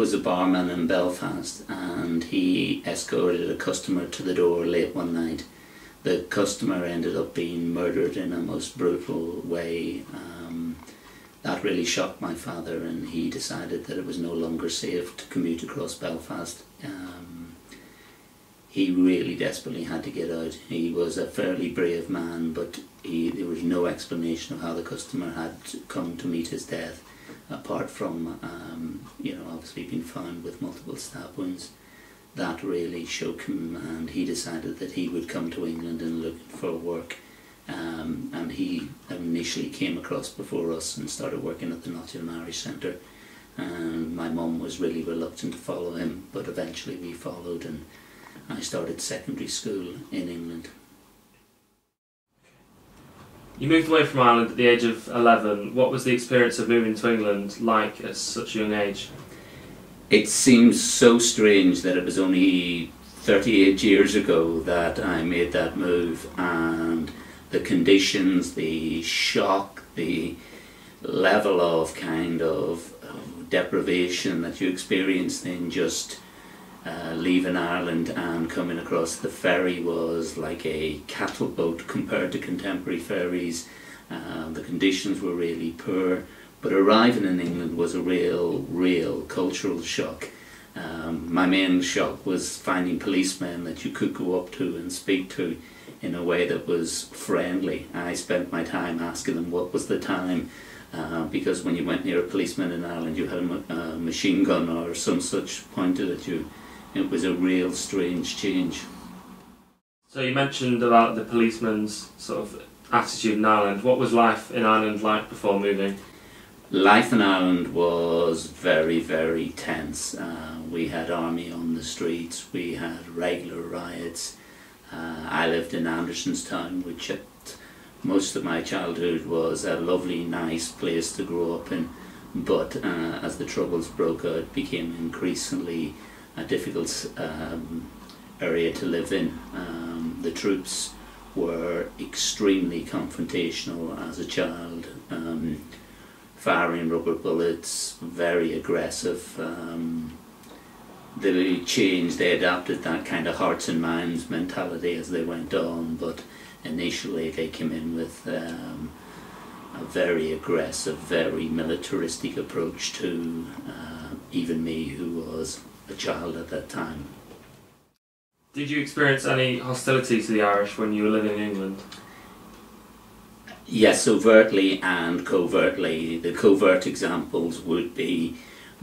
was a barman in Belfast, and he escorted a customer to the door late one night. The customer ended up being murdered in a most brutal way. That really shocked my father, and he decided that it was no longer safe to commute across Belfast. He really desperately had to get out. He was a fairly brave man, but there was no explanation of how the customer had come to meet his death, apart from obviously being found with multiple stab wounds. That really shook him, and he decided that he would come to England and look for work. And he initially came across before us and started working at the Nottingham Irish Centre. And my mum was really reluctant to follow him, but eventually we followed, and I started secondary school in England. You moved away from Ireland at the age of 11. What was the experience of moving to England like at such a young age? It seems so strange that it was only 38 years ago that I made that move, and the conditions, the shock, the level of kind of deprivation that you experienced in just leaving Ireland and coming across the ferry was like a cattle boat compared to contemporary ferries. The conditions were really poor, but arriving in England was a real cultural shock. My main shock was finding policemen that you could go up to and speak to in a way that was friendly. I spent my time asking them what was the time, because when you went near a policeman in Ireland you had a machine gun or some such pointed at you. It was a real strange change. So you mentioned about the policeman's sort of attitude in Ireland. What was life in Ireland like before moving? Life in Ireland was very tense. We had army on the streets, we had regular riots. I lived in Andersonstown, which at most of my childhood was a lovely, nice place to grow up in, but as the Troubles broke out, it became increasingly a difficult area to live in. The troops were extremely confrontational as a child, firing rubber bullets, very aggressive. They changed, they adapted that kind of hearts and minds mentality as they went on, but initially they came in with a very aggressive, very militaristic approach to even me, who was a child at that time. Did you experience any hostility to the Irish when you were living in England? Yes, overtly and covertly. The covert examples would be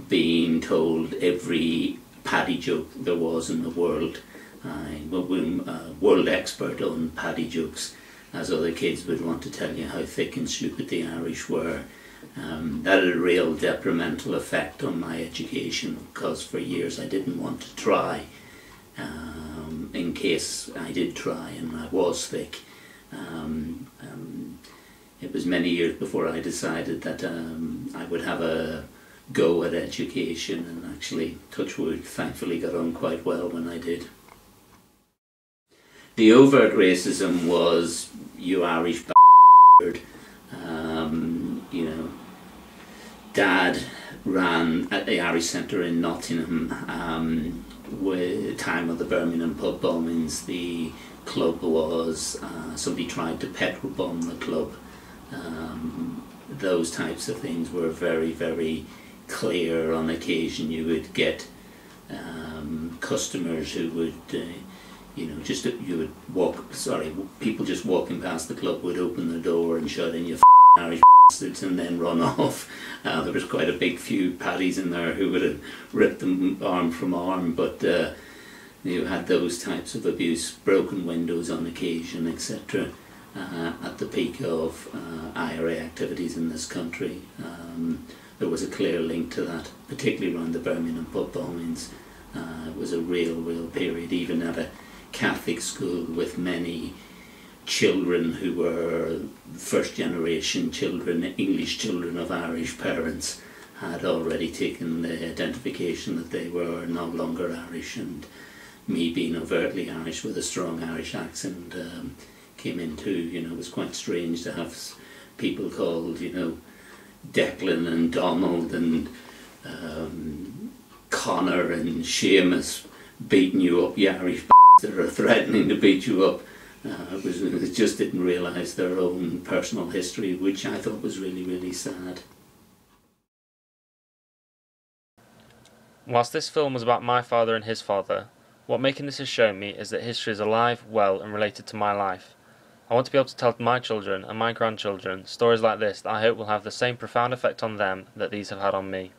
being told every paddy joke there was in the world. I'm a world expert on paddy jokes, as other kids would want to tell you how thick and stupid the Irish were. That had a real detrimental effect on my education, because for years I didn't want to try, in case I did try and I was thick. It was many years before I decided that I would have a go at education, and actually, touch wood, thankfully got on quite well when I did. The overt racism was, you Irish bastard. Dad ran at the Irish Centre in Nottingham with the time of the Birmingham pub bombings. The club was, somebody tried to petrol bomb the club. Those types of things were very clear. On occasion you would get customers who would people just walking past the club would open the door and shout in, "You Irish bastards," and then run off. There was quite a big few paddies in there who would have ripped them arm from arm, but you had those types of abuse, broken windows on occasion, etc. At the peak of IRA activities in this country. There was a clear link to that, particularly around the Birmingham pub bombings. It was a real period, even at a Catholic school with many children who were first generation children, English children of Irish parents, had already taken the identification that they were no longer Irish, and me being overtly Irish with a strong Irish accent came into, it was quite strange to have people called, Declan and Donald and Connor and Seamus beating you up, you Irish that are threatening to beat you up. It just didn't realise their own personal history, which I thought was really, really sad. Whilst this film was about my father and his father, what making this has shown me is that history is alive, well and related to my life. I want to be able to tell my children and my grandchildren stories like this that I hope will have the same profound effect on them that these have had on me.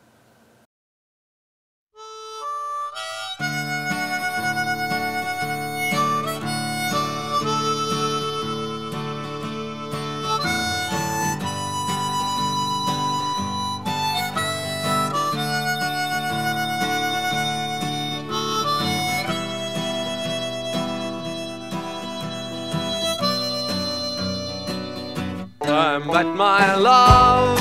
I met my love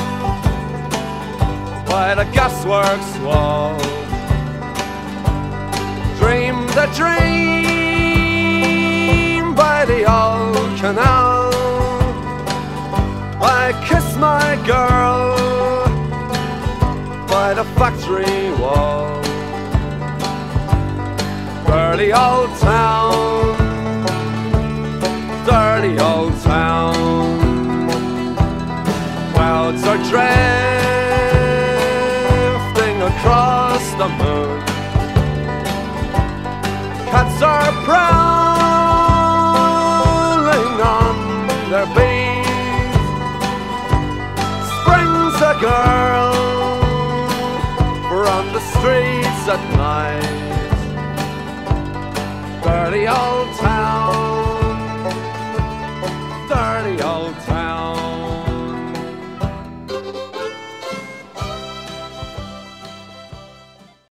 by the gasworks wall, dreamed a dream by the old canal. I kissed my girl by the factory wall. Dirty old town, dirty old town. Clouds are drifting across the moon. Cats are prowling on their beat. Spring's a girl from the streets at night. Dirty old town.